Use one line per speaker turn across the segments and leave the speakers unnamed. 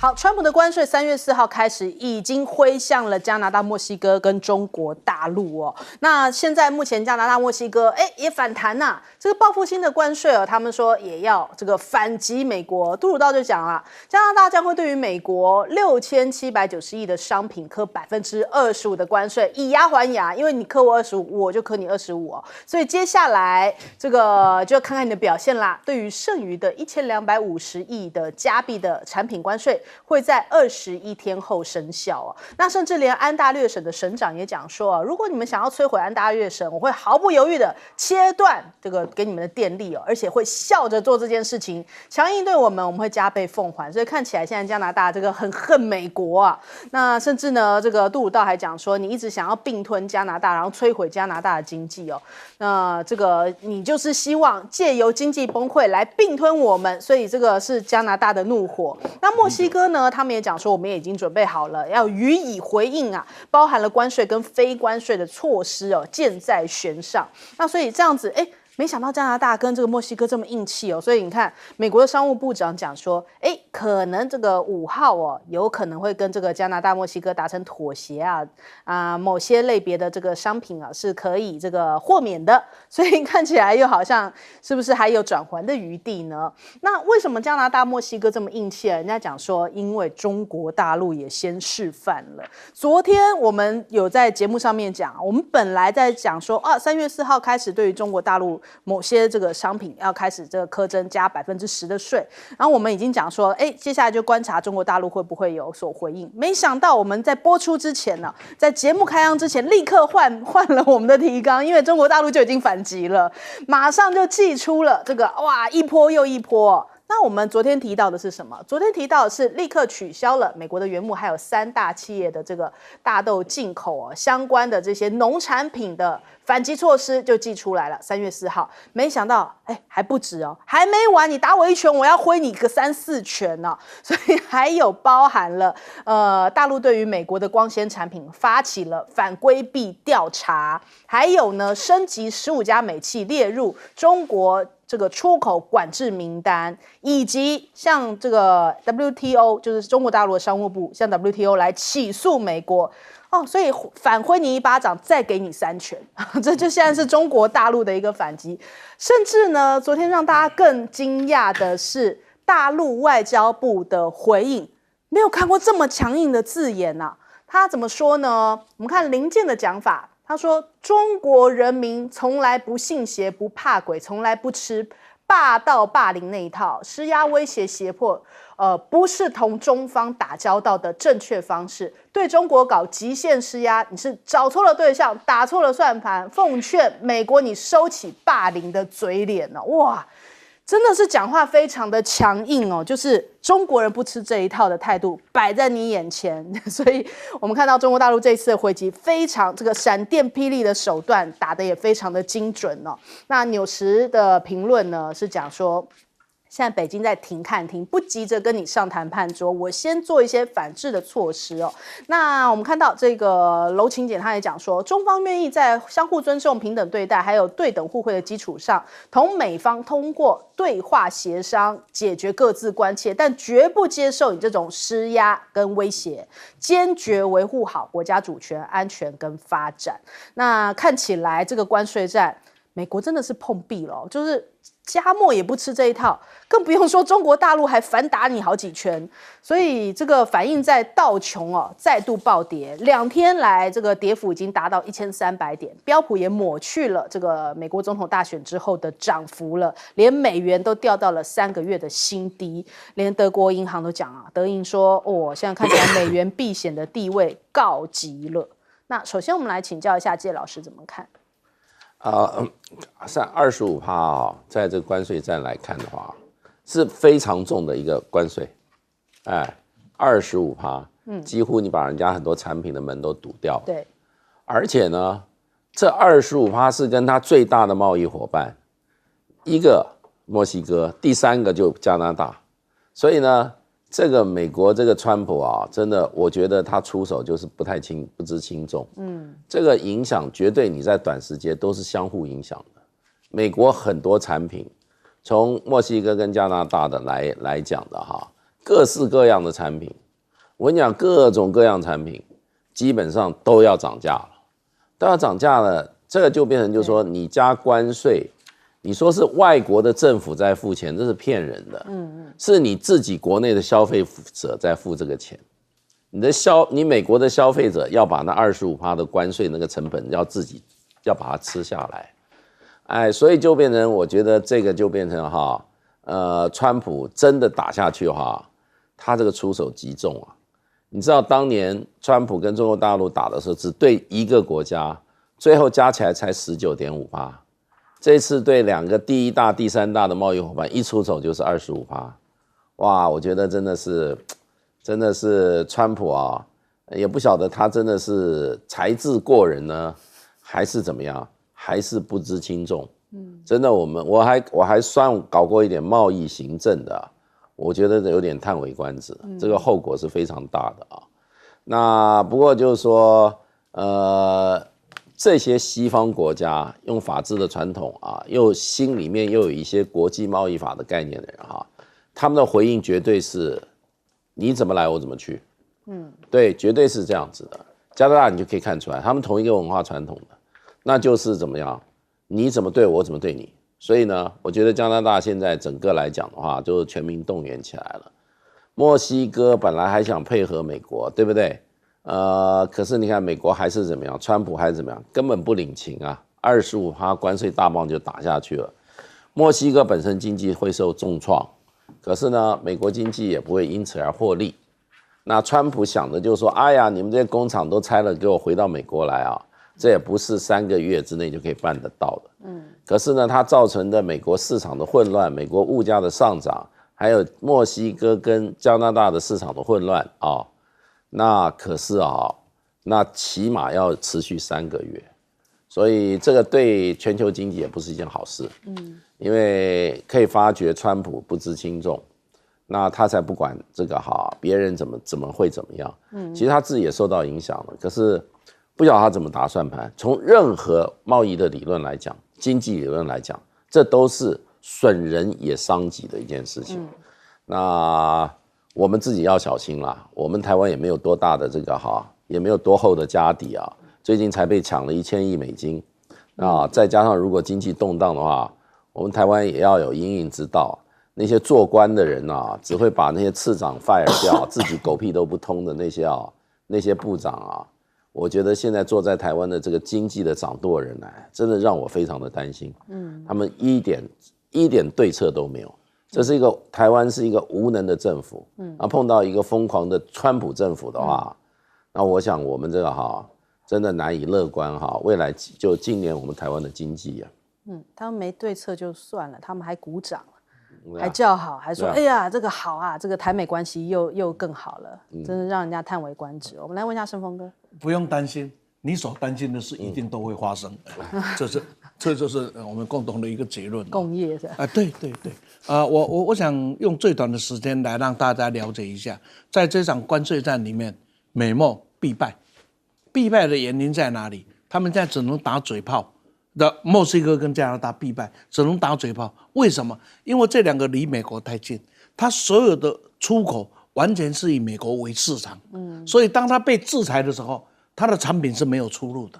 好，川普的关税3月4号开始已经挥向了加拿大、墨西哥跟中国大陆哦。那现在目前加拿大、墨西哥也反弹呐、这个报复性的关税哦，他们说也要这个反击美国。杜鲁道就讲了，加拿大将会对于美国6790亿的商品课25%的关税，以牙还牙，因为你课我25，我就课你25哦。所以接下来这个就看看你的表现啦。对于剩余的1250亿的加币的产品关税，会在21天后生效哦。那甚至连安大略省的省长也讲说，如果你们想要摧毁安大略省，我会毫不犹豫的切断这个给你们的电力哦，而且会笑着做这件事情，强硬对我们会加倍奉还。所以看起来现在加拿大这个很恨美国啊。那甚至呢，这个杜鲁道还讲说，你一直想要并吞加拿大，然后摧毁加拿大的经济哦。那这个你就是希望借由经济崩溃来并吞我们，所以这个是加拿大的怒火。那墨西哥呢，他们也讲说，我们也已经准备好了，要予以回应啊，包含了关税跟非关税的措施哦，箭在弦上。那所以这样子，没想到加拿大跟这个墨西哥这么硬气哦，所以你看，美国的商务部长讲说，可能这个5号哦，有可能会跟这个加拿大、墨西哥达成妥协啊，某些类别的这个商品啊是可以这个豁免的，所以看起来又好像是不是还有转圜的余地呢？那为什么加拿大、墨西哥这么硬气啊？人家讲说，因为中国大陆也先示范了。昨天我们有在节目上面讲，我们本来在讲说3月4号开始，对于中国大陆某些这个商品要开始这个课征加10%的税，然后我们已经讲说，接下来就观察中国大陆会不会有所回应。没想到我们在播出之前呢，在节目开张之前，立刻换了我们的提纲，因为中国大陆就已经反击了，马上就祭出了这个一波又一波。那我们昨天提到的是什么？昨天提到的是立刻取消了美国的原木还有3大企业的这个大豆进口相关的这些农产品的反击措施就寄出来了，3月4号。没想到还不止哦，还没完，你打我一拳，我要挥你个3、4拳呢。所以还有包含了大陆对于美国的光纤产品发起了反规避调查，还有呢升级15家美企列入中国这个出口管制名单，以及向这个 WTO 就是中国大陆的商务部向 WTO 来起诉美国所以反挥你一巴掌，再给你3拳，这就现在是中国大陆的一个反击。甚至呢，昨天让大家更惊讶的是，大陆外交部的回应，没有看过这么强硬的字眼啊。他怎么说呢？我们看林健的讲法，他说：“中国人民从来不信邪不怕鬼，从来不吃霸道霸凌那一套，施压威胁胁迫。”不是同中方打交道的正确方式，对中国搞极限施压，你是找错了对象，打错了算盘。奉劝美国你收起霸凌的嘴脸哦！哇，真的是讲话非常的强硬哦，就是中国人不吃这一套的态度摆在你眼前，所以我们看到中国大陆这一次的回击非常这个闪电霹雳的手段打得也非常的精准哦。那纽时的评论呢是讲说，现在北京在停看停，不急着跟你上谈判桌，我先做一些反制的措施哦。那我们看到这个娄勤俭他也讲说，中方愿意在相互尊重、平等对待，还有对等互惠的基础上，同美方通过对话协商解决各自关切，但绝不接受你这种施压跟威胁，坚决维护好国家主权、安全跟发展。那看起来这个关税战，美国真的是碰壁了，就是加墨也不吃这一套，更不用说中国大陆还反打你好几拳，所以这个反映在道琼再度暴跌，2天来这个跌幅已经达到1300点，标普也抹去了这个美国总统大选之后的涨幅了，连美元都掉到了3个月的新低，连德国银行都讲德银说现在看起来美元避险的地位告急了。那首先我们来请教一下介老师怎么看
25%在这个关税战来看的话，是非常重的一个关税，25%，几乎你把人家很多产品的门都堵掉了。
对，
而且呢，这25%是跟他最大的贸易伙伴，一个墨西哥，第3个就加拿大，所以呢，这个美国这个川普真的，我觉得他出手就是不知轻重。这个影响绝对你在短时间都是相互影响的。美国很多产品，从墨西哥跟加拿大的来讲的各式各样的产品，我跟你讲，各种各样产品基本上都要涨价了，都要涨价了，这个就变成就是说你加关税，你说是外国的政府在付钱，这是骗人的，是你自己国内的消费者在付这个钱，你美国的消费者要把那25%的关税那个成本要自己要把它吃下来，哎，所以就变成我觉得这个就变成川普真的打下去他这个出手极重啊！你知道当年川普跟中国大陆打的时候，只对一个国家，最后加起来才19.5%。这次对2个第一大、第三大的贸易伙伴一出手就是25%。哇，我觉得真的是川普也不晓得他真的是才智过人呢，还是怎么样，还是不知轻重。真的我还算搞过一点贸易行政的我觉得有点叹为观止，这个后果是非常大的那不过就是说，这些西方国家用法治的传统又心里面又有一些国际贸易法的概念的人他们的回应绝对是，你怎么来我怎么去，对，绝对是这样子的。加拿大你就可以看出来，他们同一个文化传统的，那就是怎么样，你怎么对我怎么对你。所以呢，我觉得加拿大现在整个来讲的话，就是全民动员起来了。墨西哥本来还想配合美国，对不对？可是你看美国还是怎么样，川普还是怎么样，根本不领情25%关税大棒就打下去了。墨西哥本身经济会受重创，可是呢，美国经济也不会因此而获利。那川普想的就是说，哎呀，你们这些工厂都拆了，给我回到美国来这也不是3个月之内就可以办得到的。可是呢，它造成的美国市场的混乱，美国物价的上涨，还有墨西哥跟加拿大的市场的混乱那可是那起码要持续3个月，所以这个对全球经济也不是一件好事。因为可以发觉川普不知轻重，那他才不管这个别人怎么会怎么样。其实他自己也受到影响了，可是不晓得他怎么打算盘。从任何贸易的理论来讲，经济理论来讲，这都是损人也伤己的一件事情。那我们自己要小心啦。我们台湾也没有多大的这个也没有多厚的家底最近才被抢了1000亿美金再加上如果经济动荡的话，我们台湾也要有因应之道。那些做官的人只会把那些次长 fire 掉，自己狗屁都不通的那些部长我觉得现在坐在台湾的这个经济的掌舵人真的让我非常的担心。他们一点对策都没有。这是台湾是一个无能的政府，碰到一个疯狂的川普政府的话，那我想我们这个真的难以乐观未来就今年我们台湾的经济
他们没对策就算了，他们还鼓掌，还叫好，还说哎呀这个好这个台美关系又更好了，真的让人家叹为观止。我们来问一下盛峰哥，
不用担心，你所担心的事一定都会发生，这就是我们共同的一个结论。
共业是吧？
对我想用最短的时间来让大家了解一下，在这场关税战里面，美墨必败，必败的原因在哪里？他们现在只能打嘴炮。墨西哥跟加拿大必败，只能打嘴炮。为什么？因为这2个离美国太近，它所有的出口完全是以美国为市场。所以当它被制裁的时候，它的产品是没有出路的。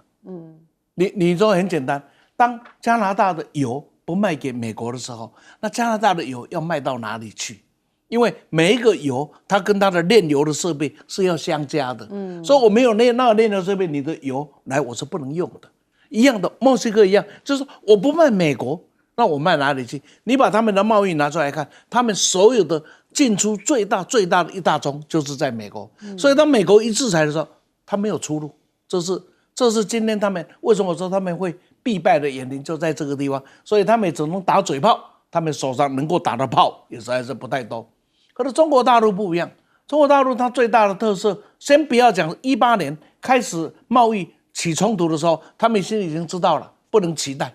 你说很简单，当加拿大的油不卖给美国的时候，那加拿大的油要卖到哪里去？因为每一个油，它跟它的炼油的设备是要相加的。所以我没有那个炼油设备，你的油来我是不能用的。一样的，墨西哥一样，就是我不卖美国，那我卖哪里去？你把他们的贸易拿出来看，他们所有的进出最大的一大宗就是在美国。所以当美国一制裁的时候，他没有出路。这是今天他们为什么说他们会必败的原因，就在这个地方。所以他们只能打嘴炮，他们手上能够打的炮也实在是不太多。可是中国大陆不一样，中国大陆它最大的特色，先不要讲18年开始贸易起冲突的时候，他们心里已经知道了，不能期待，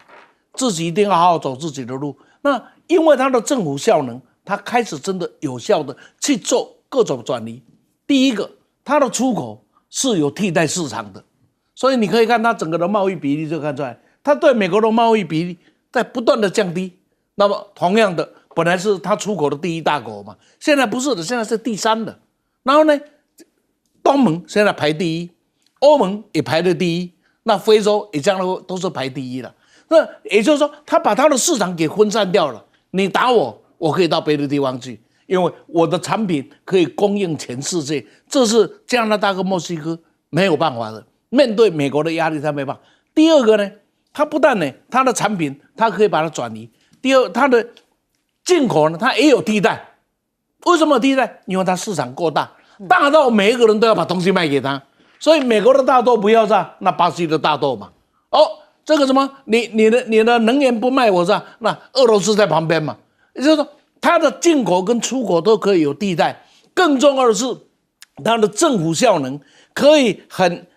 自己一定要好好走自己的路。那因为他的政府效能，他开始真的有效的去做各种转移。第一个，他的出口是有替代市场的，所以你可以看他整个的贸易比例就看出来，他对美国的贸易比例在不断的降低。那么同样的，本来是它出口的第1大国嘛，现在不是的，现在是第3的。然后呢，东盟现在排第1，欧盟也排在第1，那非洲也将来都是排第1了。那也就是说，他把他的市场给分散掉了。你打我，我可以到别的地方去，因为我的产品可以供应全世界，这是加拿大跟墨西哥没有办法的。面对美国的压力，他没办法。第二个呢，他不但呢，他的产品他可以把它转移。第二，他的进口呢，他也有替代。为什么有替代？因为他市场够大，大到每一个人都要把东西卖给他。所以美国的大豆不要炸，那巴西的大豆嘛。这个什么，你的能源不卖我炸，那俄罗斯在旁边嘛。也就是说，它的进口跟出口都可以有替代。更重要的是，它的政府效能可以很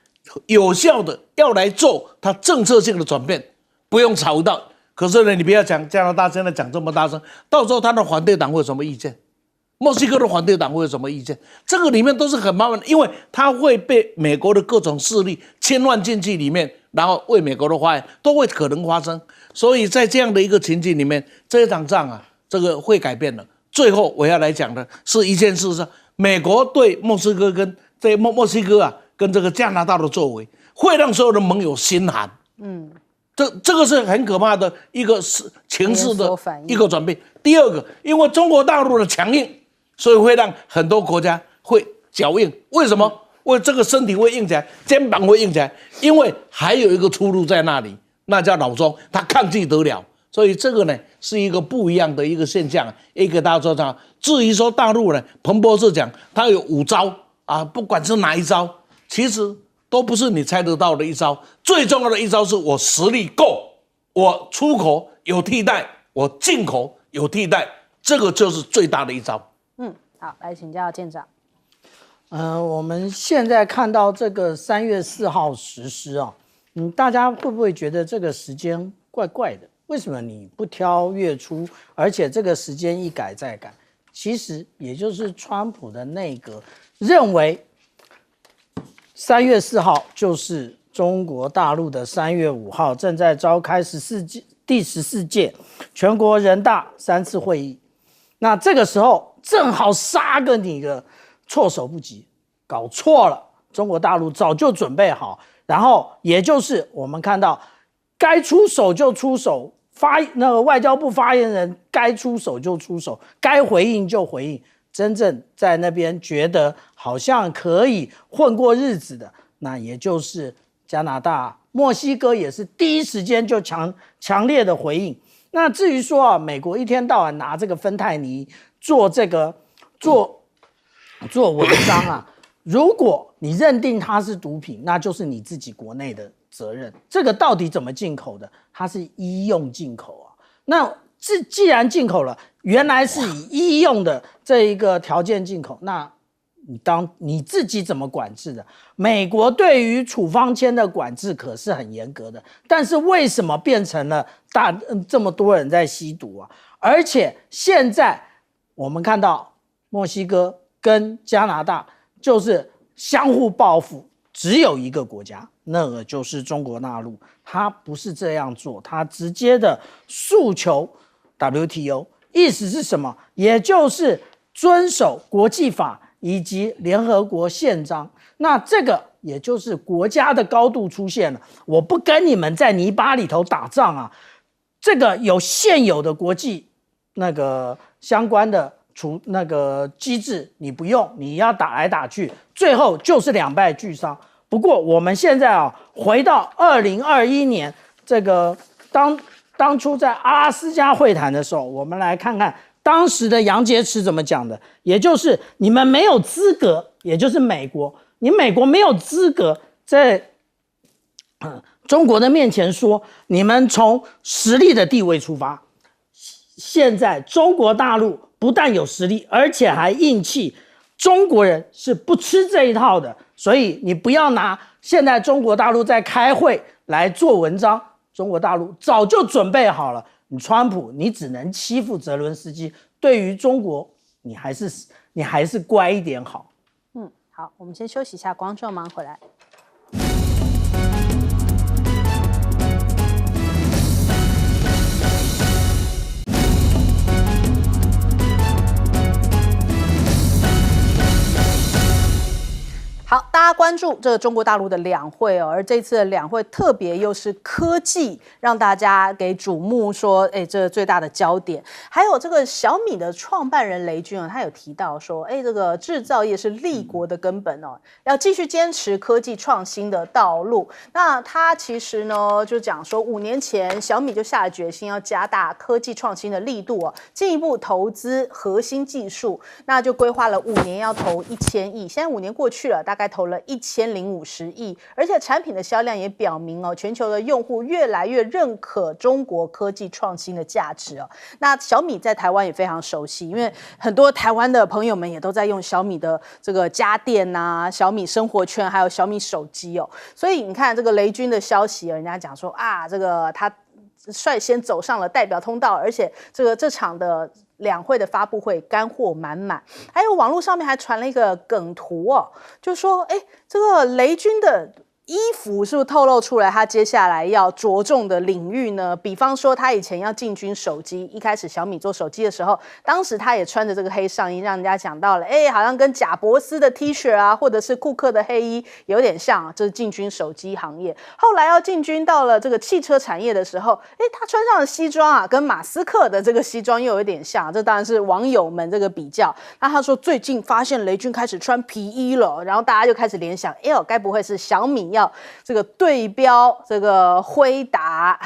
有效的要来做它政策性的转变，不用吵到。可是呢，你不要讲加拿大现在讲这么大声，到时候他的反对党会有什么意见？墨西哥的反对党会有什么意见？这个里面都是很麻烦的，因为它会被美国的各种势力牵乱进去里面，然后为美国的发言都会可能发生。所以在这样的一个情境里面，这一场仗啊，这个会改变的。最后我要来讲的是一件事，是美国对墨西哥跟墨西哥啊跟这个加拿大的作为，会让所有的盟友心寒。这个是很可怕的一个情势的一个转变。第二个，因为中国大陆的强硬，所以会让很多国家会脚硬。为什么？为这个身体会硬起来，肩膀会硬起来，因为还有一个出路在那里，那叫老中，他抗拒得了。所以这个呢是一个不一样的一个现象，也给大家说到。至于说大陆呢，彭博士讲他有5招啊，不管是哪一招，其实都不是你猜得到的一招。最重要的一招是我实力够，我出口有替代，我进口有替代，这个就是最大的一招。
好，来请教舰长。
我们现在看到这个3月4号实施啊，大家会不会觉得这个时间怪怪的？为什么你不挑月初，而且这个时间一改再改？其实也就是川普的内阁认为3月4号就是中国大陆的3月5号正在召开第14届全国人大3次会议，那这个时候正好杀个你个措手不及，搞错了，中国大陆早就准备好，然后也就是我们看到该出手就出手，那个外交部发言人该出手就出手，该回应就回应，真正在那边觉得好像可以混过日子的，那也就是加拿大、墨西哥也是第一时间就强烈的回应。那至于说啊，美国一天到晚拿这个芬太尼做文章啊，如果你认定它是毒品，那就是你自己国内的责任。这个到底怎么进口的？它是医用进口啊。那既然进口了，原来是以医用的这一个条件进口，那你自己怎么管制的？美国对于处方签的管制可是很严格的，但是为什么变成了这么多人在吸毒啊？而且现在我们看到墨西哥跟加拿大就是相互报复，只有一个国家，那个就是中国大陆，他不是这样做，他直接的诉求 WTO， 意思是什么？也就是遵守国际法以及联合国宪章。那这个也就是国家的高度出现了，我不跟你们在泥巴里头打仗啊，这个有现有的国际那个相关的那个机制你不用，你要打来打去，最后就是两败俱伤。不过我们现在啊，回到2021年这个当初在阿拉斯加会谈的时候，我们来看看当时的杨洁篪怎么讲的，也就是你们没有资格，也就是美国，你美国没有资格在中国的面前说你们从实力的地位出发。现在中国大陆不但有实力，而且还硬气，中国人是不吃这一套的，所以你不要拿现在中国大陆在开会来做文章，中国大陆早就准备好了。你川普，你只能欺负泽伦斯基，对于中国，你还是乖一点好。
好，我们先休息一下，广州忙回来。关注这个中国大陆的两会哦，而这次的两会特别又是科技让大家给瞩目说，这最大的焦点。还有这个小米的创办人雷军啊，他有提到说，这个制造业是立国的根本哦，要继续坚持科技创新的道路。那他其实呢就讲说5年前小米就下了决心要加大科技创新的力度哦，进一步投资核心技术，那就规划了5年要投1000亿，现在5年过去了，大概投了1050亿，而且产品的销量也表明哦，全球的用户越来越认可中国科技创新的价值哦。那小米在台湾也非常熟悉，因为很多台湾的朋友们也都在用小米的这个家电啊、小米生活圈，还有小米手机哦。所以你看这个雷军的消息，人家讲说啊，这个他率先走上了代表通道，而且这场的两会的发布会干货满满。还有网络上面还传了一个梗图哦，就说这个雷军的衣服是不是透露出来他接下来要着重的领域呢？比方说他以前要进军手机，一开始小米做手机的时候，当时他也穿着这个黑上衣，让人家讲到了好像跟贾伯斯的 T 恤啊，或者是库克的黑衣有点像，这是进军手机行业。后来要进军到了这个汽车产业的时候，他穿上的西装啊，跟马斯克的这个西装又有点像，这当然是网友们这个比较。那他说最近发现雷军开始穿皮衣了，然后大家就开始联想，该不会是小米要这个对标这个辉达，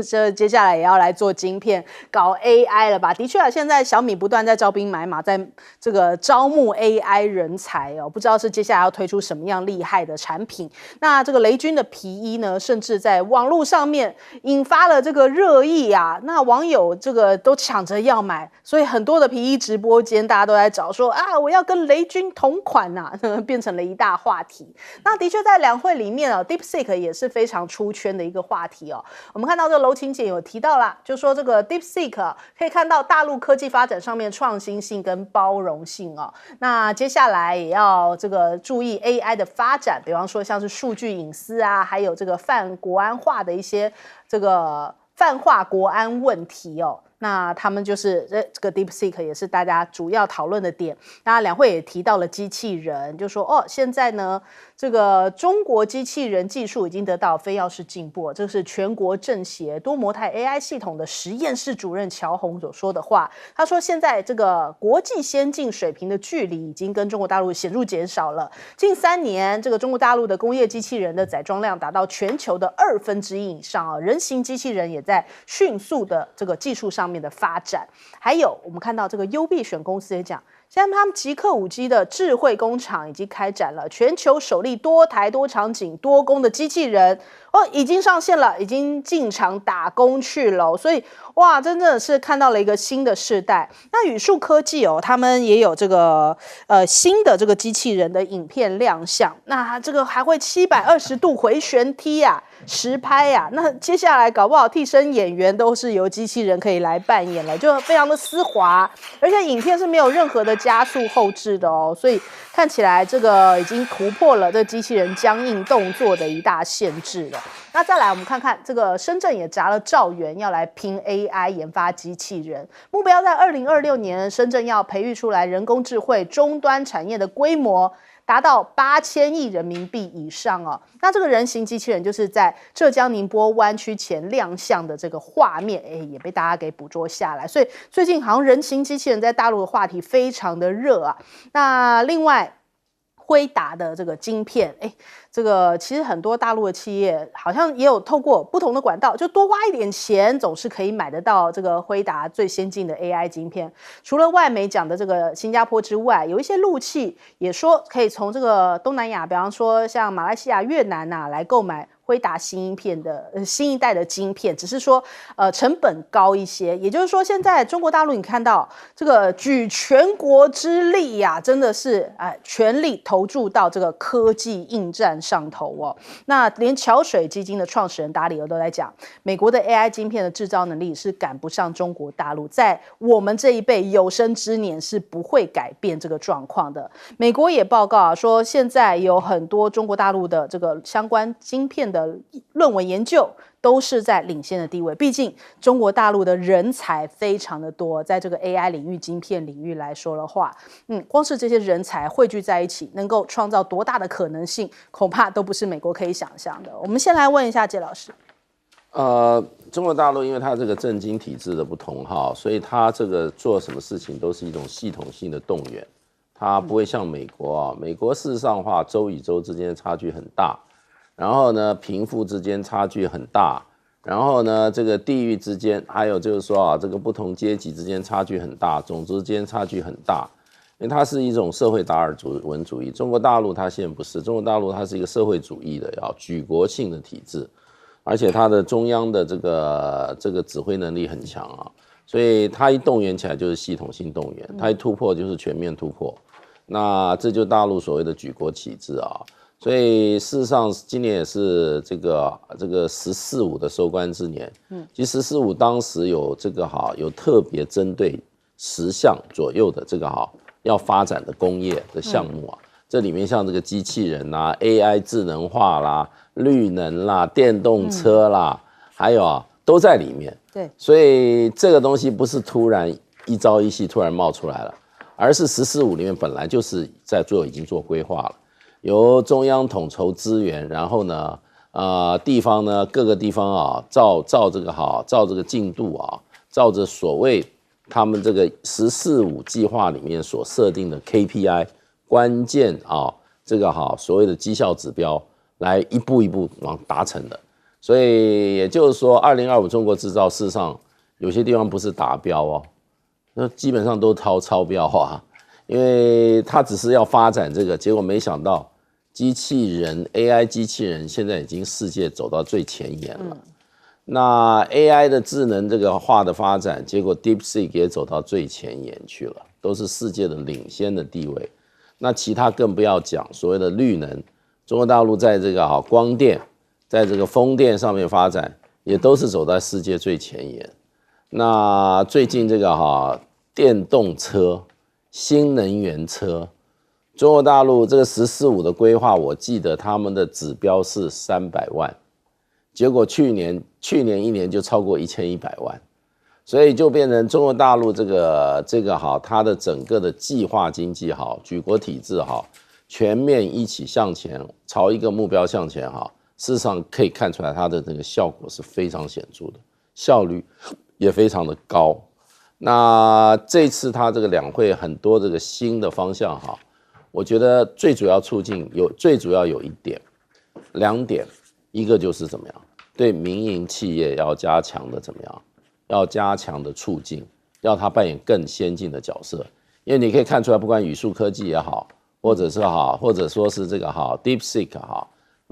这接下来也要来做晶片搞 AI 了吧？的确啊，现在小米不断在招兵买马，在这个招募 AI 人才哦，不知道是接下来要推出什么样厉害的产品。那这个雷军的皮衣呢，甚至在网络上面引发了这个热议啊，那网友这个都抢着要买，所以很多的皮衣直播间大家都在找说啊，我要跟雷军同款啊，变成了一大话题。那的确在两会里面啊，DeepSeek 也是非常出圈的一个话题哦。我们看到这个娄勤俭有提到啦，就说这个 DeepSeek 可以看到大陆科技发展上面创新性跟包容性哦。那接下来也要这个注意 AI 的发展，比方说像是数据隐私啊，还有这个泛国安化的一些这个泛化国安问题哦。那他们就是这个 DeepSeek 也是大家主要讨论的点。那两会也提到了机器人，就说现在呢，这个中国机器人技术已经得到非钥匙进步，这是全国政协多模态 AI 系统的实验室主任乔宏所说的话。他说，现在这个国际先进水平的距离已经跟中国大陆显著减少了。近3年，这个中国大陆的工业机器人的载装量达到全球的1/2以上啊，人形机器人也在迅速的这个技术上面的发展。还有我们看到这个优必选公司也讲，现在他们极客5G 的智慧工厂已经开展了，全球首例多台多场景多工的机器人已经上线了，已经进场打工去了。所以哇，真的是看到了一个新的世代。那宇树科技他们也有这个新的这个机器人的影片亮相，那这个还会720度回旋踢啊，实拍啊，那接下来搞不好替身演员都是由机器人可以来扮演了，就非常的丝滑，而且影片是没有任何的加速后置的哦，所以看起来这个已经突破了这机器人僵硬动作的一大限制了。那再来我们看看这个深圳也砸了兆元要来拼 AI 研发机器人，目标在2026年深圳要培育出来人工智慧终端产业的规模达到8000亿人民币以上哦。那这个人形机器人就是在浙江宁波湾区前亮相的这个画面，也被大家给捕捉下来。所以最近好像人形机器人在大陆的话题非常的热啊。那另外辉达的这个晶片，这个其实很多大陆的企业好像也有透过不同的管道，就多花一点钱，总是可以买得到这个辉达最先进的 AI 晶片。除了外媒讲的这个新加坡之外，有一些陆企也说可以从这个东南亚，比方说像马来西亚、越南来购买辉达新一代的晶片，只是说成本高一些。也就是说，现在中国大陆你看到这个举全国之力呀，真的是全力投注到这个科技应战上头哦。那连桥水基金的创始人达里欧都在讲，美国的 AI 晶片的制造能力是赶不上中国大陆，在我们这一辈有生之年是不会改变这个状况的。美国也报告说，现在有很多中国大陆的这个相关晶片的论文研究都是在领先的地位。毕竟中国大陆的人才非常的多，在这个 AI 领域、晶片领域来说的话，光是这些人才汇聚在一起，能够创造多大的可能性，恐怕都不是美国可以想象的。我们先来问一下杰老师。
中国大陆因为它这个政经体制的不同哈，所以它这个做什么事情都是一种系统性的动员，它不会像美国啊，美国事实上的话，州与州之间的差距很大，然后呢，贫富之间差距很大，然后呢，这个地域之间，还有就是说啊，这个不同阶级之间差距很大，种族之间差距很大，因为它是一种社会达尔文主义。中国大陆它现在不是，中国大陆它是一个社会主义的，要举国性的体制。而且它的中央的这个指挥能力很强啊，所以它一动员起来就是系统性动员，它一突破就是全面突破，那这就大陆所谓的举国体制啊。所以事实上今年也是这个“14·5”的收官之年，其实“14·5”当时有有特别针对10项左右的要发展的工业的项目啊。这里面像这个机器人啦、AI 智能化啦、绿能啦、电动车啦，还有都在里面。
对，
所以这个东西不是突然一朝一夕突然冒出来了，而是“14·5”里面本来就是已经做规划了，由中央统筹资源，然后呢，地方呢各个地方照这个进度照着所谓他们这个“14·5”计划里面所设定的 KPI。关键所谓的绩效指标来一步一步往达成的，所以也就是说，2025中国制造事实上有些地方不是达标那基本上都超标因为它只是要发展这个，结果没想到机器人 AI 机器人现在已经世界走到最前沿了。那 AI 的智能这个化的发展，结果 DeepSeek 也走到最前沿去了，都是世界的领先的地位。那其他更不要讲，所谓的绿能，中国大陆在这个光电，在这个风电上面发展，也都是走在世界最前沿。那最近这个电动车、新能源车，中国大陆这个“14·5”的规划，我记得他们的指标是300万，结果去年一年就超过1100万。所以就变成中国大陆它的整个的计划经济举国体制全面一起向前，朝一个目标向前事实上可以看出来它的这个效果是非常显著的，效率也非常的高。那这次它这个两会很多这个新的方向我觉得最主要有两点，一个就是怎么样对民营企业要加强的怎么样。要加强的促进，要它扮演更先进的角色，因为你可以看出来，不管语数科技也好，或者说是这个DeepSeek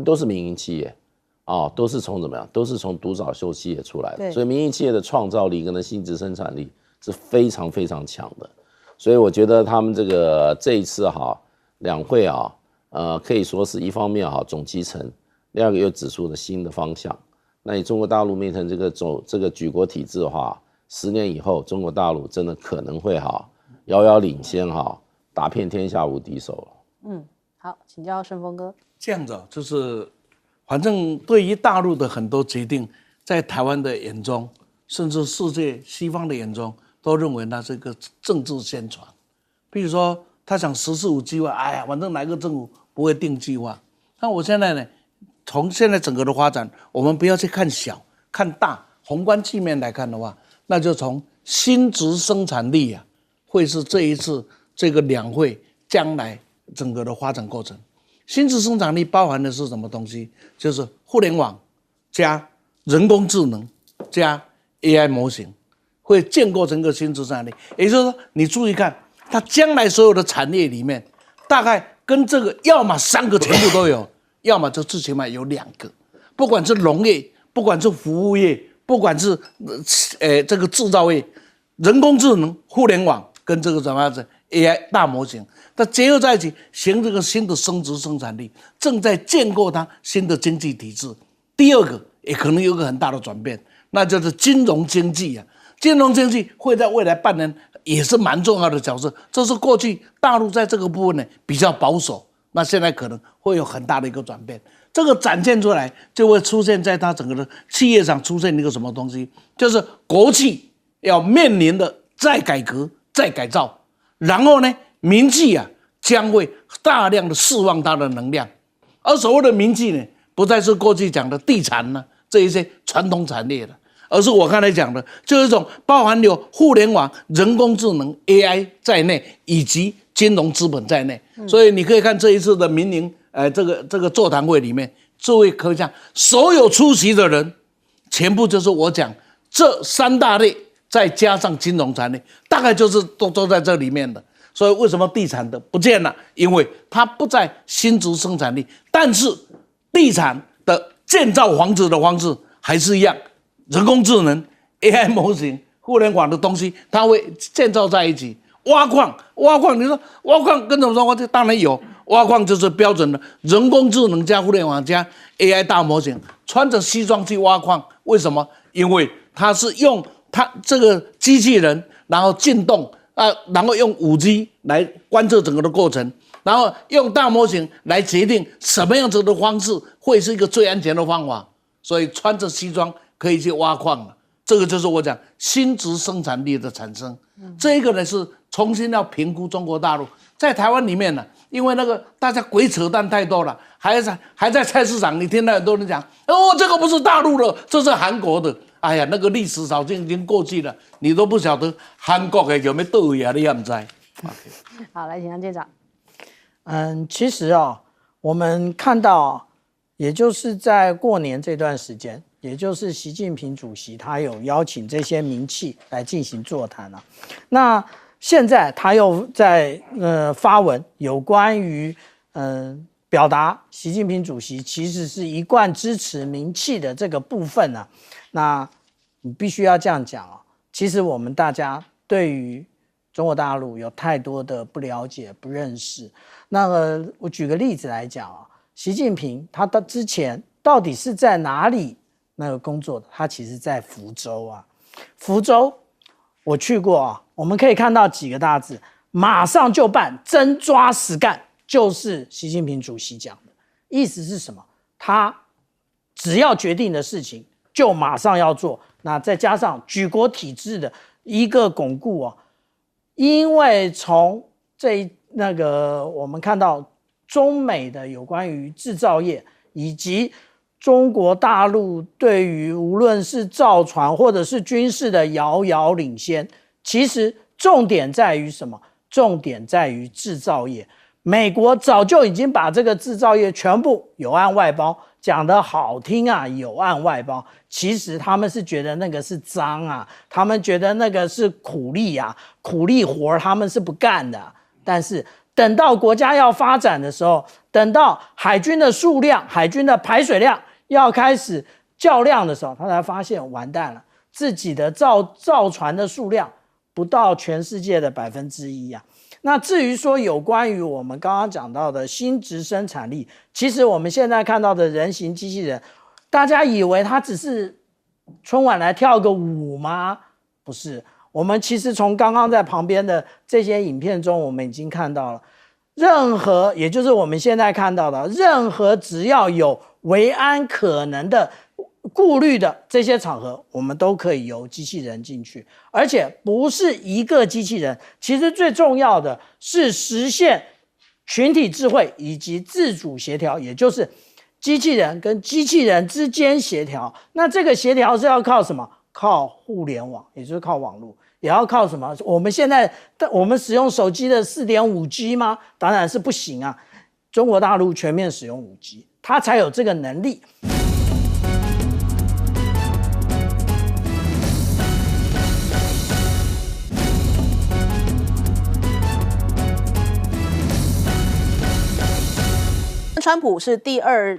都是民营企业都是从怎么样，都是从独角兽企业出来的，所以民营企业的创造力跟新质生产力是非常非常强的，所以我觉得他们这一次两会可以说是一方面总集成，第二个又指出了新的方向。那以中国大陆变成这个举国体制的话，10年以后，中国大陆真的可能会遥遥领先打遍天下无敌手了。
好，请教顺峰哥。
这样子就是反正对于大陆的很多决定，在台湾的眼中，甚至世界西方的眼中，都认为那是一个政治宣传。比如说，他想“14·5”计划，反正哪个政府不会定计划。那我现在呢？从现在整个的发展，我们不要去看小看大，宏观界面来看的话，那就从新质生产力会是这一次这个两会将来整个的发展过程。新质生产力包含的是什么东西？就是互联网加人工智能加 AI 模型，会建构成一个新质生产力。也就是说，你注意看，它将来所有的产业里面，大概跟这个要么3个全部都有。要么就最起码有2个，不管是农业，不管是服务业，不管是这个制造业，人工智能、互联网跟这个什么样子 AI 大模型，它结合在一起，形成一个新的生殖生产力，正在建构它新的经济体制。第二个也可能有一个很大的转变，那就是金融经济金融经济会在未来半年也是蛮重要的角色，这是过去大陆在这个部分呢比较保守。那现在可能会有很大的一个转变。这个展现出来，就会出现在它整个的企业上出现一个什么东西，就是国企要面临的再改革、再改造，然后呢，民企啊将会大量的释放它的能量，而所谓的民企呢，不再是过去讲的地产呢这一些传统产业了，而是我刚才讲的，就是一种包含有互联网、人工智能、AI 在内，以及金融资本在内。所以你可以看这一次的民营这个座谈会里面，诸位可以讲，所有出席的人，全部就是我讲这三大类，再加上金融产业，大概就是都在这里面的。所以为什么地产的不见了？因为它不在新竹生产力，但是地产的建造房子的方式还是一样，人工智能、AI 模型、互联网的东西，它会建造在一起。挖矿，你说挖矿跟什么说？当然有，挖矿就是标准的人工智能加互联网加 AI 大模型，穿着西装去挖矿，为什么？因为它是用它这个机器人，然后进动然后用5G 来观测整个的过程，然后用大模型来决定什么样子的方式会是一个最安全的方法，所以穿着西装可以去挖矿了。这个就是我讲新质生产力的产生。这个呢是重新要评估中国大陆在台湾里面呢，因为那个大家鬼扯淡太多了，还在菜市场，你听到很多人讲，这个不是大陆的，这是韩国的。哎呀，那个历史早就已经过去了，你都不晓得韩国的有没有倒位啊，你也不知道。
好，来请杨舰长。
其实我们看到也就是在过年这段时间，也就是习近平主席他有邀请这些名企来进行座谈那现在他又在发文有关于表达习近平主席其实是一贯支持民企的这个部分那你必须要这样讲其实我们大家对于中国大陆有太多的不了解、不认识。那我举个例子来讲习近平他到之前到底是在哪里那个工作的？他其实在福州福州我去过我们可以看到几个大字：马上就办，真抓实干，就是习近平主席讲的。意思是什么？他只要决定的事情就马上要做。那再加上举国体制的一个巩固因为从我们看到中美的有关于制造业以及中国大陆对于无论是造船或者是军事的遥遥领先，其实重点在于什么？重点在于制造业。美国早就已经把这个制造业全部有案外包，讲得好听有案外包，其实他们是觉得那个是脏他们觉得那个是苦力苦力活他们是不干的。但是等到国家要发展的时候，等到海军的数量、海军的排水量要开始较量的时候，他才发现完蛋了，自己的造船的数量不到全世界的1%那至于说有关于我们刚刚讲到的新质生产力，其实我们现在看到的人形机器人，大家以为它只是春晚来跳个舞吗？不是，我们其实从刚刚在旁边的这些影片中，我们已经看到了，任何也就是我们现在看到的任何只要有危安可能的顾虑的这些场合，我们都可以由机器人进去，而且不是一个机器人。其实最重要的是实现群体智慧以及自主协调，也就是机器人跟机器人之间协调。那这个协调是要靠什么？靠互联网，也就是靠网络。也要靠什么？我们现在我们使用手机的 4.5G 吗？当然是不行中国大陆全面使用5G， 它才有这个能力。
川普是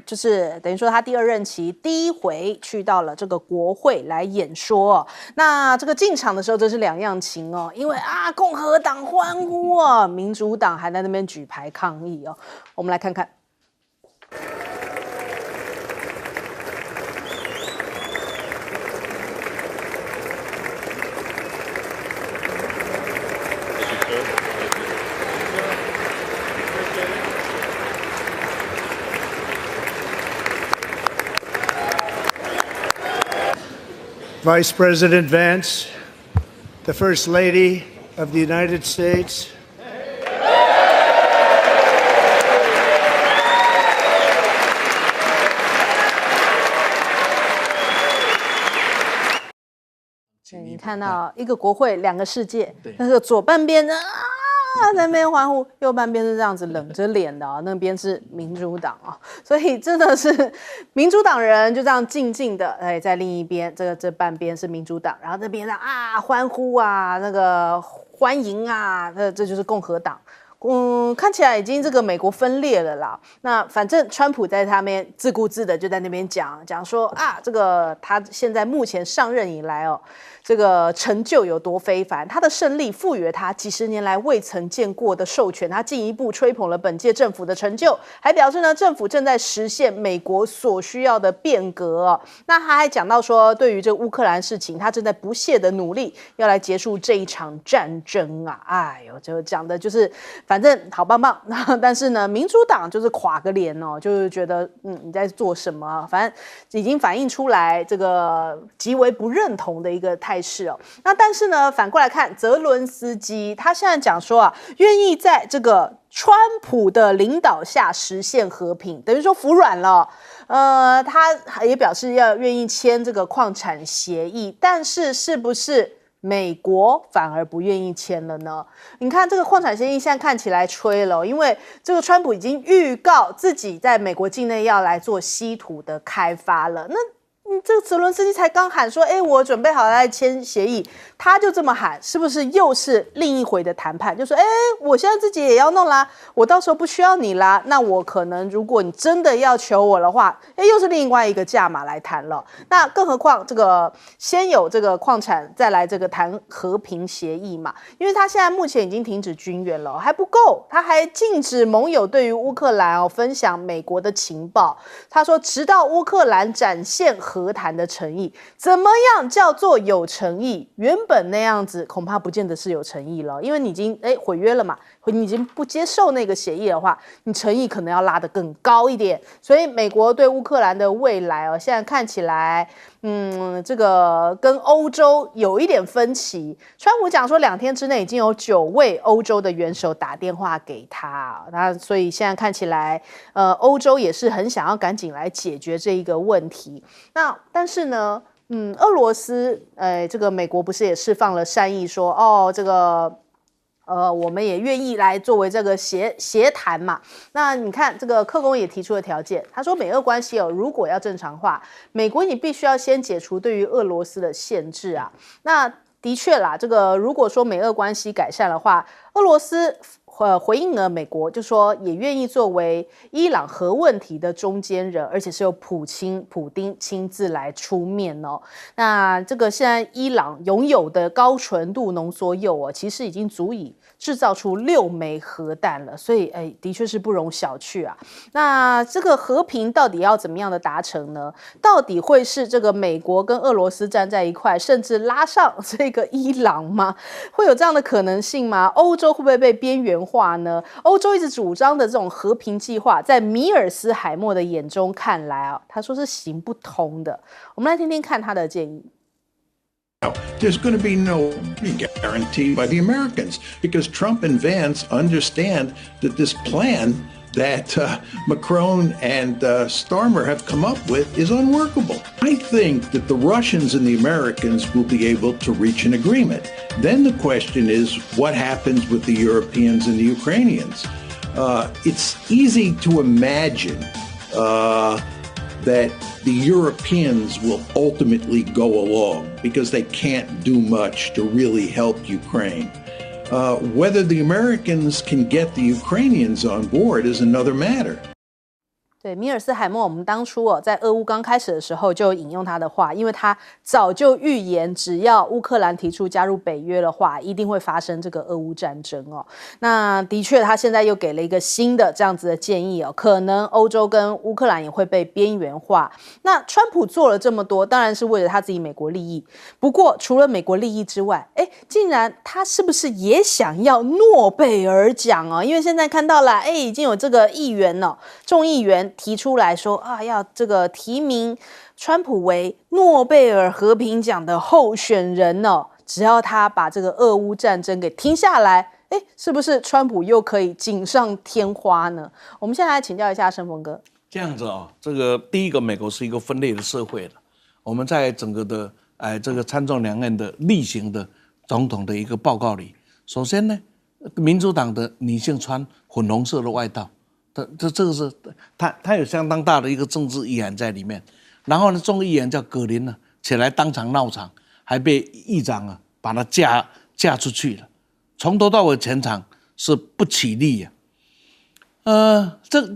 就是等于说他第2任期第一回去到了这个国会来演说那这个进场的时候这是2样情因为共和党欢呼民主党还在那边举牌抗议我们来看看。
Vice President Vance, the First Lady of the United States.
你看到一个国会两个世界，那个左半边在那边欢呼，右半边是这样子冷着脸的那边是民主党所以真的是民主党人就这样静静的在另一边，这半边是民主党，然后这边欢呼那个欢迎这就是共和党。看起来已经这个美国分裂了啦。那反正川普在他们自顾自的就在那边讲说这个他现在目前上任以来这个成就有多非凡，他的胜利赋予了他几十年来未曾见过的授权，他进一步吹捧了本届政府的成就，还表示呢政府正在实现美国所需要的变革那他还讲到说，对于这乌克兰事情，他正在不懈的努力要来结束这一场战争哎呦，就讲的就是反正好棒棒但是呢民主党就是垮个脸就是觉得你在做什么反正已经反映出来这个极为不认同的一个态势那但是呢反过来看泽伦斯基，他现在讲说愿意在这个川普的领导下实现和平，等于说服软了他也表示要愿意签这个矿产协议，但是是不是美国反而不愿意签了呢？你看这个矿产协议现在看起来吹了因为这个川普已经预告自己在美国境内要来做稀土的开发了，那这个泽伦斯基才刚喊说我准备好来签协议，他就这么喊，是不是又是另一回的谈判，就说我现在自己也要弄啦，我到时候不需要你啦，那我可能如果你真的要求我的话又是另外一个价码来谈了，那更何况这个先有这个矿产再来这个谈和平协议嘛，因为他现在目前已经停止军援了还不够，他还禁止盟友对于乌克兰分享美国的情报，他说直到乌克兰展现和谈的诚意，怎么样叫做有诚意？原本那样子恐怕不见得是有诚意了，因为你已经毁约了嘛，你已经不接受那个协议的话，你诚意可能要拉得更高一点。所以美国对乌克兰的未来现在看起来这个跟欧洲有一点分歧。川普讲说2天之内已经有9位欧洲的元首打电话给他，那所以现在看起来欧洲也是很想要赶紧来解决这一个问题。那但是呢俄罗斯这个美国不是也释放了善意说这个我们也愿意来作为这个协谈嘛。那你看这个克宫也提出了条件，他说美俄关系如果要正常化，美国你必须要先解除对于俄罗斯的限制那的确啦，这个如果说美俄关系改善的话，俄罗斯回应了美国，就说也愿意作为伊朗核问题的中间人，而且是由普丁亲自来出面那这个现在伊朗拥有的高纯度浓缩铀其实已经足以制造出6枚核弹了，所以的确是不容小觑那这个和平到底要怎么样的达成呢？到底会是这个美国跟俄罗斯站在一块，甚至拉上这个伊朗吗？会有这样的可能性吗？欧洲会不会被边缘化呢？欧洲一直主张的这种和平计划，在米尔斯海默的眼中看来他说是行不通的。我们来听听看他的建议。
There's going to be no guarantee by the Americans because Trump and Vance understand that this plan that Macron and Starmer have come up with is unworkable. I think that the Russians and the Americans will be able to reach an agreement. Then the question is, what happens with the Europeans and the Ukrainians? It's easy to imagine that the Europeans will ultimately go along because they can't do much to really help Ukraine. Whether the Americans can get the Ukrainians on board is another matter.
对，米尔斯海默，我们当初在俄乌刚开始的时候就引用他的话，因为他早就预言，只要乌克兰提出加入北约的话，一定会发生这个俄乌战争那的确，他现在又给了一个新的这样子的建议可能欧洲跟乌克兰也会被边缘化。那川普做了这么多，当然是为了他自己美国利益。不过，除了美国利益之外，竟然他是不是也想要诺贝尔奖哦？因为现在看到了，已经有这个议员哦，众议员提出来说啊，要这个提名川普为诺贝尔和平奖的候选人哦，只要他把这个俄乌战争给停下来，是不是川普又可以锦上添花呢？我们现在来请教一下盛峰哥。
这样子啊，这个第一个，美国是一个分裂的社会了。我们在整个的这个参众两院的例行的总统的一个报告里，首先呢，民主党的女性穿粉红色的外套，这个是他有相当大的一个政治意涵在里面。然后呢，众议员叫葛林呢，起来当场闹场，还被议长把他架出去了，从头到尾全场是不起立呀。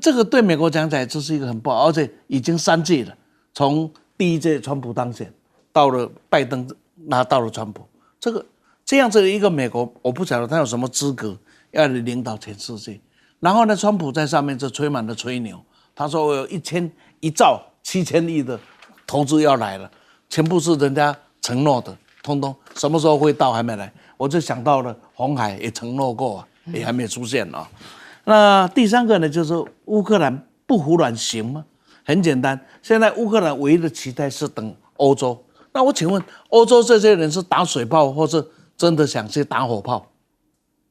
这个对美国讲起来这是一个很不好，而且已经3届了，从第1届川普当选，到了拜登拿到了川普，这样子的一个美国，我不晓得他有什么资格要来领导全世界。然后呢，川普在上面就吹满了吹牛，他说我有1兆7000亿的投资要来了，全部是人家承诺的，通通什么时候会到还没来，我就想到了鸿海也承诺过也还没出现啊。那第3个呢，就是乌克兰不服软行吗？很简单，现在乌克兰唯一的期待是等欧洲。那我请问，欧洲这些人是打水炮，或是真的想去打火炮？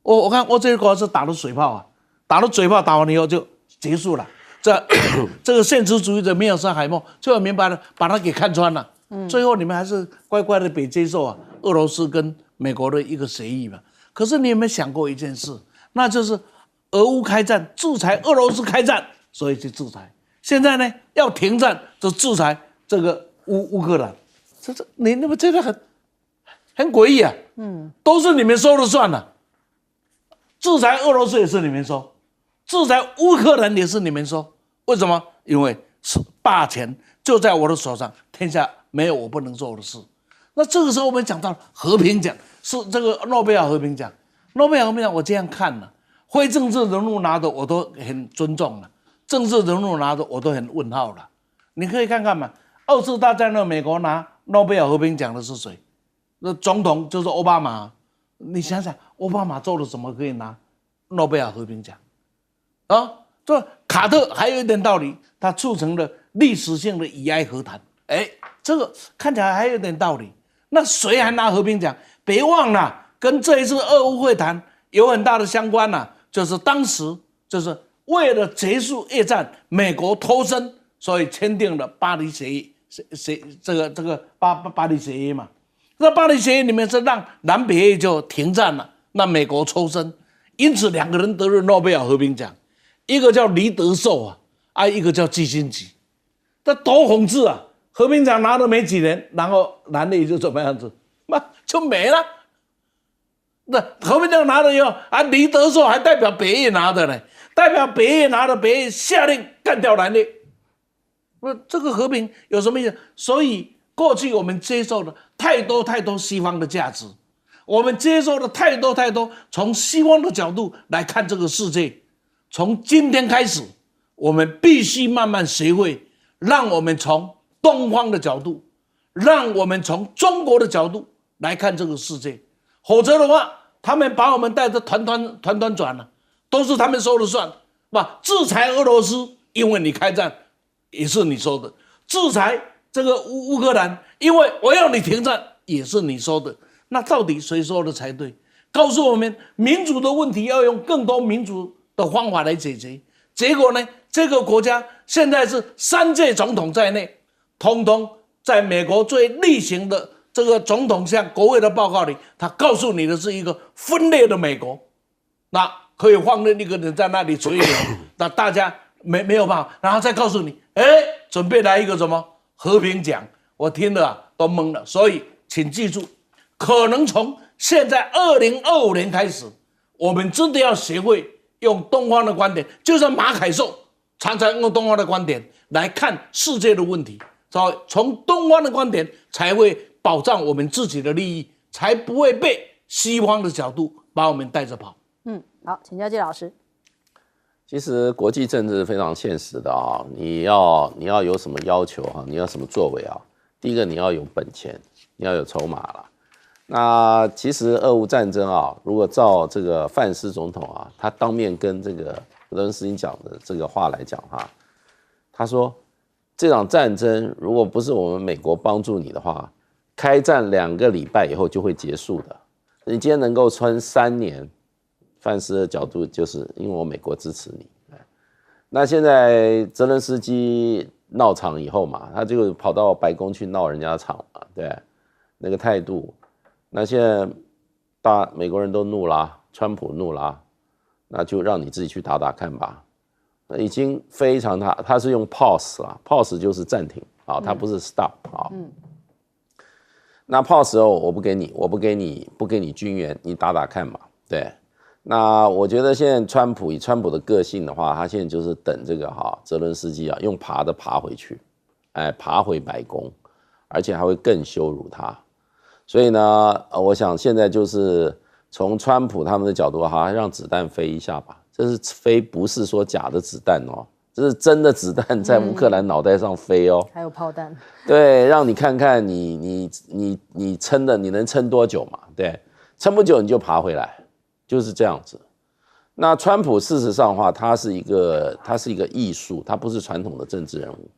我看欧洲国家是打了水炮打了水炮，打完以后就结束了。这个现实主义者没有上海梦，就很明白了，把他给看穿了。最后你们还是乖乖的被接受俄罗斯跟美国的一个协议嘛。可是你有没有想过一件事，那就是俄乌开战，制裁俄罗斯开战，所以去制裁。现在呢，要停战就制裁这个乌克兰，你们这个很诡异啊。都是你们说了算了。制裁俄罗斯也是你们说，制裁乌克兰也是你们说。为什么？因为霸权就在我的手上，天下没有我不能做的事。那这个时候我们讲到和平奖，是这个诺贝尔和平奖。诺贝尔和平奖我这样看了，非政治人物拿的我都很尊重了，政治人物拿的我都很问号了。你可以看看嘛，2次大战的美国拿诺贝尔和平奖的是谁？那总统就是奥巴马。你想想，奥巴马做了什么可以拿诺贝尔和平奖？这卡特还有一点道理，他促成了历史性的以埃和谈。这个看起来还有点道理。那谁还拿和平奖？别忘了，跟这一次俄乌会谈有很大的相关就是当时就是为了结束越战，美国脱身，所以签订了巴黎协议，这个巴黎协议嘛。那巴黎协议里面是让南北越就停战了，那美国抽身，因此2个人得了诺贝尔和平奖，一个叫黎德寿一个叫基辛格。这多讽刺啊！和平奖拿了没几年，然后南越就怎么样子，就没了。那和平奖拿了以后黎德寿还代表北越拿的呢，代表北越拿的，北越下令干掉南越。这个和平有什么意思？所以过去我们接受了太多西方的价值，我们接受了太多从西方的角度来看这个世界。从今天开始，我们必须慢慢学会，让我们从东方的角度，让我们从中国的角度来看这个世界。否则的话，他们把我们带着团转了，都是他们说了算。制裁俄罗斯，因为你开战，也是你说的；制裁这个乌克兰，因为我要你停战，也是你说的。那到底谁说的才对？告诉我们，民主的问题要用更多民主的方法来解决。结果呢，这个国家现在是3届总统在内，通通在美国最例行的这个总统向国会的报告里，他告诉你的是一个分裂的美国。那可以放任一个人在那里吹牛，那大家没有办法，然后再告诉你，准备来一个什么和平奖，我听了都懵了。所以请记住，可能从现在2025年开始，我们真的要学会用东方的观点，就像马凯寿常常用东方的观点来看世界的问题，所以从东方的观点才会保障我们自己的利益，才不会被西方的角度把我们带着跑。
好，请教季老师。
其实国际政治非常现实的你要有什么要求你要什么作为第一个你要有本钱，你要有筹码啦。那其实俄乌战争啊，如果照这个范斯总统啊，他当面跟这个泽伦斯基讲的这个话来讲哈，他说这场战争如果不是我们美国帮助你的话，开战2个礼拜以后就会结束的。你今天能够撑3年，范斯的角度就是因为我美国支持你。那现在泽伦斯基闹场以后嘛，他就跑到白宫去闹人家场嘛，对，那个态度。那现在美国人都怒啦，川普怒啦，那就让你自己去打打看吧。那已经非常他是用 pause 啦 ，pause 就是暂停啊，它不是 stop 啊。那 pause 后我不给你军援，你打打看嘛，对。那我觉得现在以川普的个性的话，他现在就是等这个泽伦斯基啊，用爬的爬回去，爬回白宫，而且还会更羞辱他。所以呢，我想现在就是从川普他们的角度哈，让子弹飞一下吧。这是飞，不是说假的子弹哦，这是真的子弹在乌克兰脑袋上飞哦。
还有炮弹。
对，让你看看你撑的，你能撑多久嘛？对，撑不久你就爬回来，就是这样子。那川普事实上的话，他是一个艺术，他不是传统的政治人物。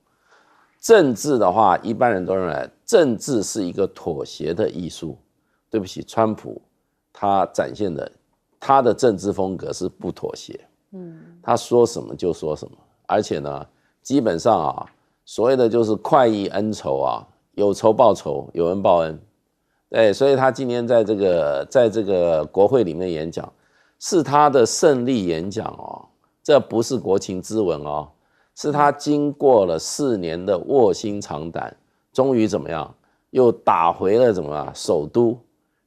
政治的话，一般人都认为政治是一个妥协的艺术。对不起，川普他展现的他的政治风格是不妥协，他说什么就说什么，而且呢，基本上啊，所谓的就是快意恩仇啊，有仇报仇，有恩报恩。对，所以他今天在这个国会里面演讲，是他的胜利演讲哦，这不是国情咨文哦。是他经过了4年的卧薪尝胆，终于怎么样，又打回了怎么样首都，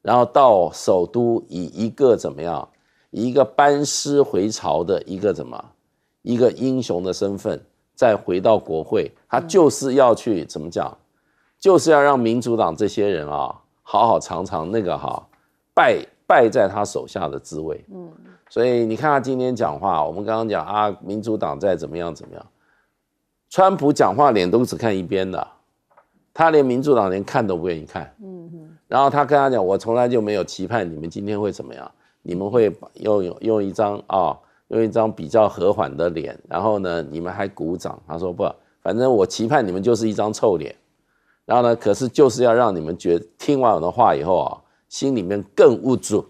然后到首都以一个怎么样，以一个班师回朝的一个英雄的身份，再回到国会，他就是要去怎么讲，就是要让民主党这些人啊，好好尝尝那个败在他手下的滋味。所以你看他今天讲话，我们刚刚讲啊，民主党再怎么样，川普讲话脸都只看一边的，他连民主党连看都不愿意看。然后他跟他讲，我从来就没有期盼你们今天会怎么样，你们会用一张比较和缓的脸，然后呢，你们还鼓掌。他说不，反正我期盼你们就是一张臭脸。然后呢，可是就是要让你们听完我的话以后啊，心里面更无助。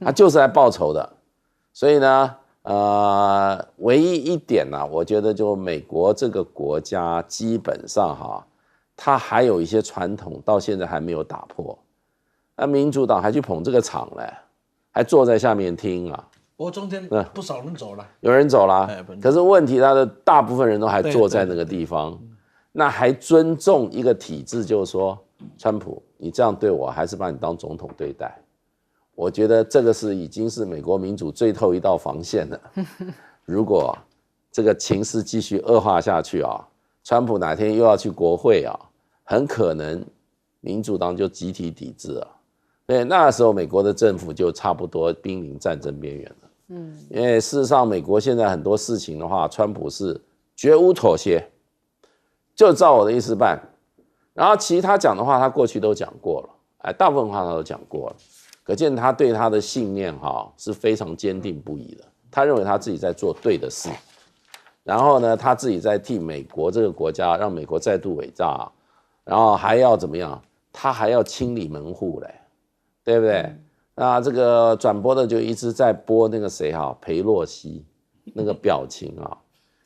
他就是来报仇的。所以呢，唯一一点呢，我觉得就美国这个国家基本上哈，它还有一些传统到现在还没有打破。那民主党还去捧这个场嘞，还坐在下面听啊。
不过中间不少人走了，
有人走了，可是问题他的大部分人都还坐在那个地方，那还尊重一个体制，就是说，川普你这样对我，还是把你当总统对待。我觉得这个已经是美国民主最后一道防线了。如果这个情势继续恶化下去啊，川普哪天又要去国会啊，很可能民主党就集体抵制了。对，那时候美国的政府就差不多濒临战争边缘了。因为事实上美国现在很多事情的话，川普是绝无妥协，就照我的意思办。然后其他讲的话，他过去都讲过了，大部分话他都讲过了。可见他对他的信念是非常坚定不移的，他认为他自己在做对的事，然后呢，他自己在替美国这个国家让美国再度伟大，然后还要怎么样？他还要清理门户嘞，对不对？那这个转播的就一直在播那个谁裴洛西那个表情啊，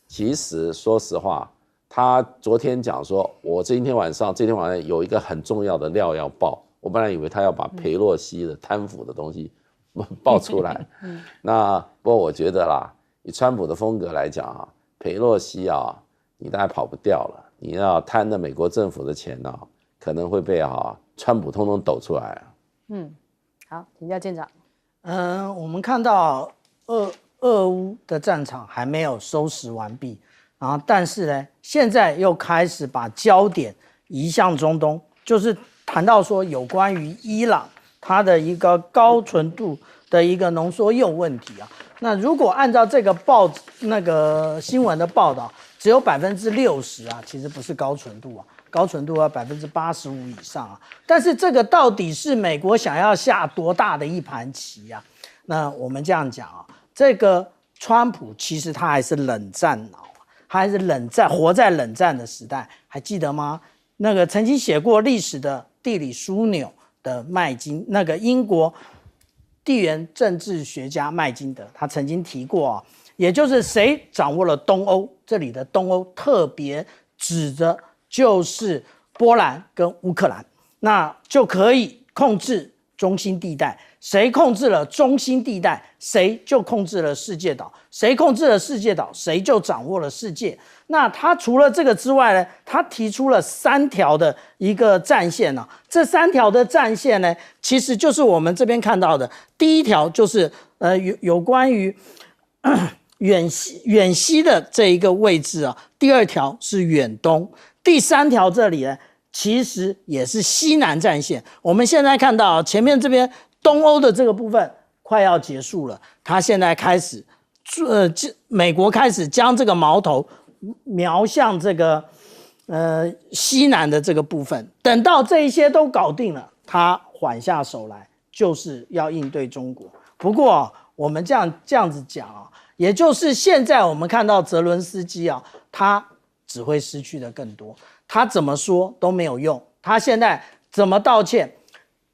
其实说实话，他昨天讲说，我这天晚上有一个很重要的料要爆。我本来以为他要把裴洛西的贪腐的东西爆出来，那不过我觉得啦，以川普的风格来讲裴洛西你大概跑不掉了，你要贪了美国政府的钱可能会被川普通通抖出来。
好，请教舰长。
我们看到俄乌的战场还没有收拾完毕，然后但是呢，现在又开始把焦点移向中东，就是谈到说有关于伊朗它的一个高纯度的一个浓缩铀问题啊。那如果按照这个新闻的报道，只有60%其实不是高纯度高纯度要85%以上啊。但是这个到底是美国想要下多大的一盘棋啊？那我们这样讲啊，这个川普其实他还是冷战脑，他还是活在冷战的时代，还记得吗？那个曾经写过历史的地理枢纽的麦金，那个英国地缘政治学家麦金德，他曾经提过啊，也就是谁掌握了东欧，这里的东欧特别指的就是波兰跟乌克兰，那就可以控制中心地带。谁控制了中心地带，谁就控制了世界岛；谁控制了世界岛，谁就掌握了世界。那他除了这个之外呢，他提出了3条的一个战线呢。这3条的战线呢，其实就是我们这边看到的。第一条就是有关于远西的这一个位置啊。第2条是远东，第3条这里呢，其实也是西南战线。我们现在看到前面这边东欧的这个部分快要结束了，他现在开始，美国开始将这个矛头瞄向这个西南的这个部分。等到这一些都搞定了，他缓下手来，就是要应对中国。不过我们这样子讲啊，也就是现在我们看到泽伦斯基啊，他只会失去的更多，他怎么说都没有用，他现在怎么道歉？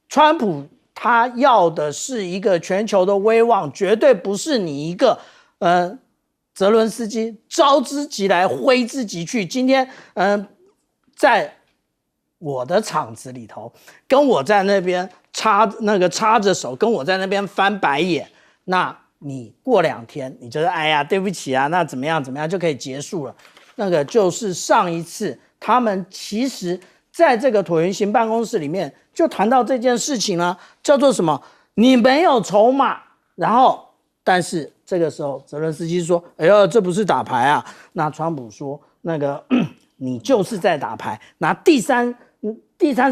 川普他要的是一个全球的威望，绝对不是你一个泽伦斯基招之即来挥之即去。今天在我的场子里头，跟我在那边插着手，跟我在那边翻白眼，那你过2天你就是哎呀对不起啊，那怎么样就可以结束了。那个就是上一次他们其实在这个椭圆形办公室里面就谈到这件事情了，叫做什么？你没有筹码，然后但是这个时候泽伦斯基说：“哎呦，这不是打牌啊！”那川普说：“那个你就是在打牌，拿第三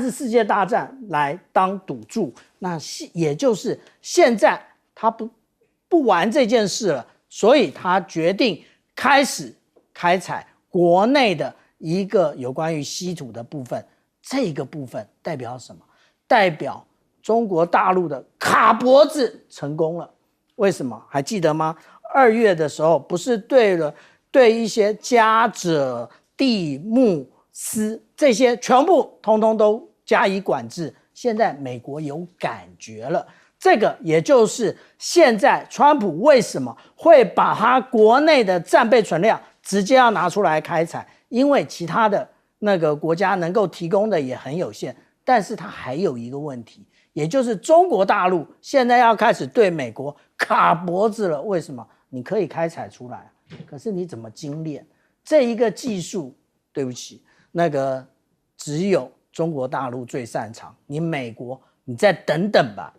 次世界大战来当赌注。”那也就是现在他不玩这件事了，所以他决定开始开采国内的一个有关于稀土的部分。这个部分代表什么？代表中国大陆的卡脖子成功了。为什么？还记得吗？2月的时候，不是对一些嘉者、地木斯这些全部通通都加以管制。现在美国有感觉了，这个也就是现在川普为什么会把他国内的战备存量直接要拿出来开采，因为其他的那个国家能够提供的也很有限。但是他还有一个问题，也就是中国大陆现在要开始对美国卡脖子了。为什么？你可以开采出来，可是你怎么精炼这一个技术？对不起，那个只有中国大陆最擅长，你美国你再等等吧。